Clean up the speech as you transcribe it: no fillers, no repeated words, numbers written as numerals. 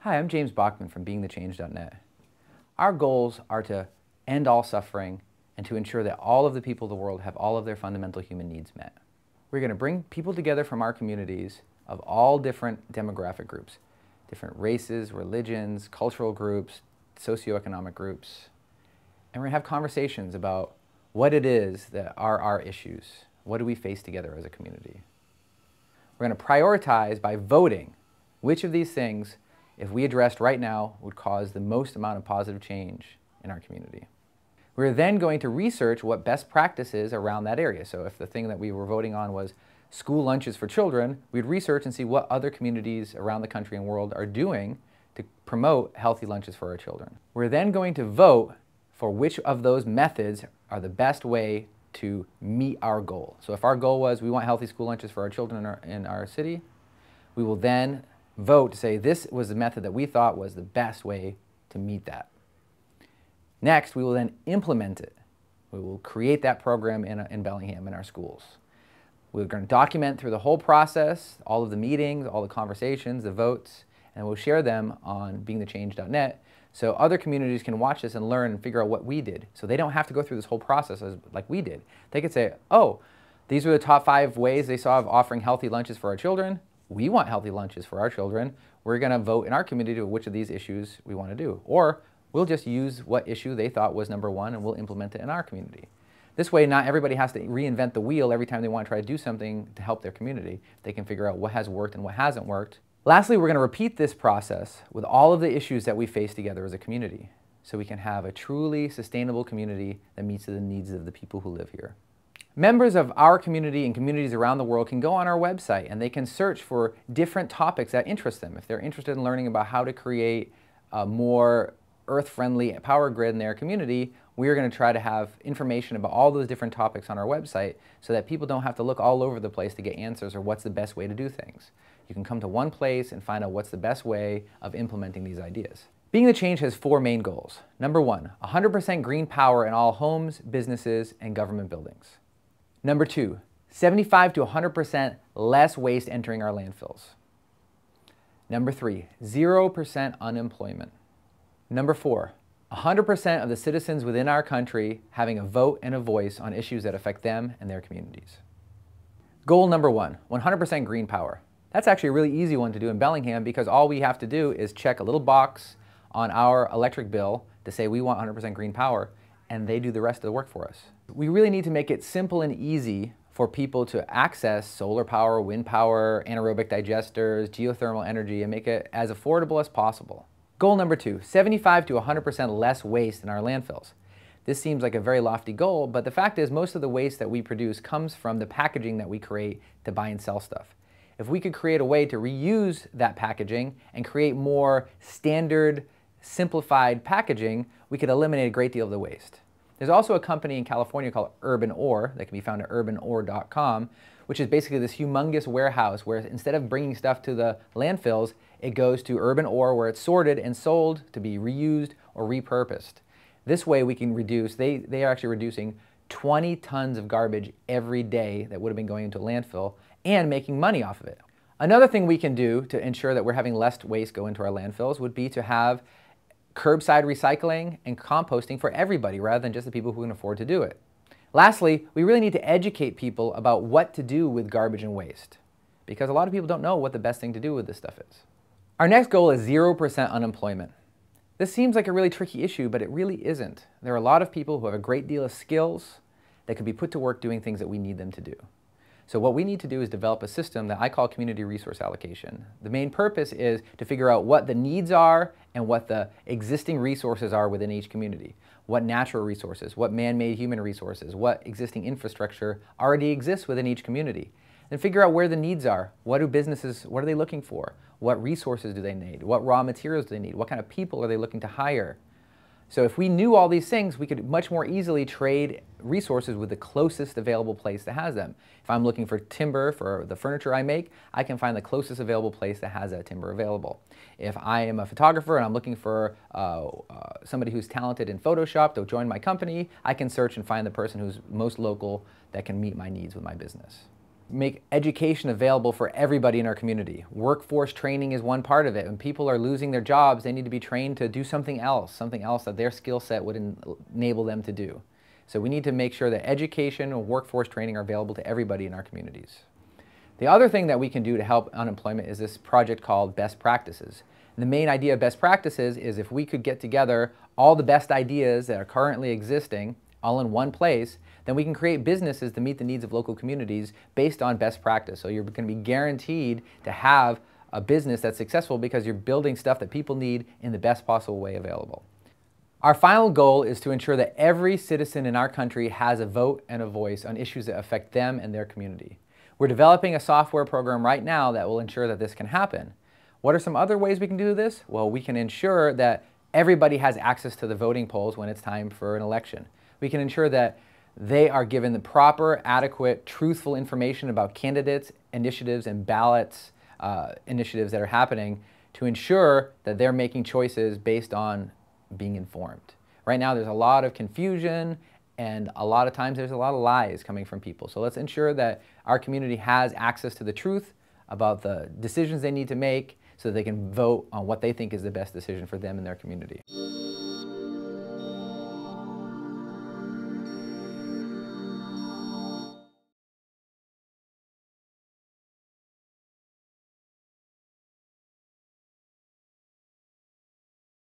Hi, I'm James Bauckman from beingthechange.net. Our goals are to end all suffering and to ensure that all of the people of the world have all of their fundamental human needs met. We're going to bring people together from our communities of all different demographic groups, different races, religions, cultural groups, socioeconomic groups, and we're going to have conversations about what it is that are our issues. What do we face together as a community? We're going to prioritize by voting which of these things, if we addressed right now, would cause the most amount of positive change in our community. We're then going to research what best practice is around that area. So if the thing that we were voting on was school lunches for children, we'd research and see what other communities around the country and world are doing to promote healthy lunches for our children. We're then going to vote for which of those methods are the best way to meet our goal. So if our goal was we want healthy school lunches for our children in our city, we will then vote to say this was the method that we thought was the best way to meet that. Next, we will then implement it. We will create that program in Bellingham in our schools. We're going to document through the whole process, all of the meetings, all the conversations, the votes, and we'll share them on beingthechange.net so other communities can watch this and learn and figure out what we did. So they don't have to go through this whole process like we did. They could say, oh, these were the top 5 ways they saw of offering healthy lunches for our children. We want healthy lunches for our children. We're going to vote in our community to which of these issues we want to do. Or we'll just use what issue they thought was number 1 and we'll implement it in our community. This way, not everybody has to reinvent the wheel every time they want to try to do something to help their community. They can figure out what has worked and what hasn't worked. Lastly, we're going to repeat this process with all of the issues that we face together as a community so we can have a truly sustainable community that meets the needs of the people who live here. Members of our community and communities around the world can go on our website and they can search for different topics that interest them. If they're interested in learning about how to create a more earth-friendly power grid in their community, we're going to try to have information about all those different topics on our website so that people don't have to look all over the place to get answers or what's the best way to do things. You can come to one place and find out what's the best way of implementing these ideas. Being the Change has 4 main goals. Number 1, 100% green power in all homes, businesses, and government buildings. Number 2, 75 to 100% less waste entering our landfills. Number 3, 0% unemployment. Number 4, 100% of the citizens within our country having a vote and a voice on issues that affect them and their communities. Goal number 1, 100% green power. That's actually a really easy one to do in Bellingham because all we have to do is check a little box on our electric bill to say we want 100% green power, and they do the rest of the work for us. We really need to make it simple and easy for people to access solar power, wind power, anaerobic digesters, geothermal energy, and make it as affordable as possible. Goal number 2, 75 to 100% less waste in our landfills. This seems like a very lofty goal, but the fact is most of the waste that we produce comes from the packaging that we create to buy and sell stuff. If we could create a way to reuse that packaging and create more standard, simplified packaging, we could eliminate a great deal of the waste. There's also a company in California called Urban Ore that can be found at urbanore.com, which is basically this humongous warehouse where instead of bringing stuff to the landfills, it goes to Urban Ore where it's sorted and sold to be reused or repurposed. This way we can reduce, they are actually reducing 20 tons of garbage every day that would have been going into a landfill and making money off of it. Another thing we can do to ensure that we're having less waste go into our landfills would be to have curbside recycling and composting for everybody rather than just the people who can afford to do it. Lastly, we really need to educate people about what to do with garbage and waste because a lot of people don't know what the best thing to do with this stuff is. Our next goal is 0% unemployment. This seems like a really tricky issue, but it really isn't. There are a lot of people who have a great deal of skills that could be put to work doing things that we need them to do. So what we need to do is develop a system that I call community resource allocation. The main purpose is to figure out what the needs are and what the existing resources are within each community. What natural resources, what man-made human resources, what existing infrastructure already exists within each community. And figure out where the needs are. What do businesses, what are they looking for? What resources do they need? What raw materials do they need? What kind of people are they looking to hire? So if we knew all these things, we could much more easily trade resources with the closest available place that has them. If I'm looking for timber for the furniture I make, I can find the closest available place that has that timber available. If I am a photographer and I'm looking for somebody who's talented in Photoshop to join my company, I can search and find the person who's most local that can meet my needs with my business. make education available for everybody in our community. Workforce training is one part of it. When people are losing their jobs, they need to be trained to do something else that their skill set would enable them to do. So we need to make sure that education and workforce training are available to everybody in our communities. The other thing that we can do to help unemployment is this project called Best Practices. And the main idea of Best Practices is if we could get together all the best ideas that are currently existing all in one place, then we can create businesses to meet the needs of local communities based on best practice. So you're going to be guaranteed to have a business that's successful because you're building stuff that people need in the best possible way available. Our final goal is to ensure that every citizen in our country has a vote and a voice on issues that affect them and their community. We're developing a software program right now that will ensure that this can happen. What are some other ways we can do this? Well, we can ensure that everybody has access to the voting polls when it's time for an election. We can ensure that they are given the proper, adequate, truthful information about candidates, initiatives, and ballots initiatives that are happening to ensure that they're making choices based on being informed. Right now there's a lot of confusion and a lot of times there's a lot of lies coming from people. So let's ensure that our community has access to the truth about the decisions they need to make so that they can vote on what they think is the best decision for them and their community.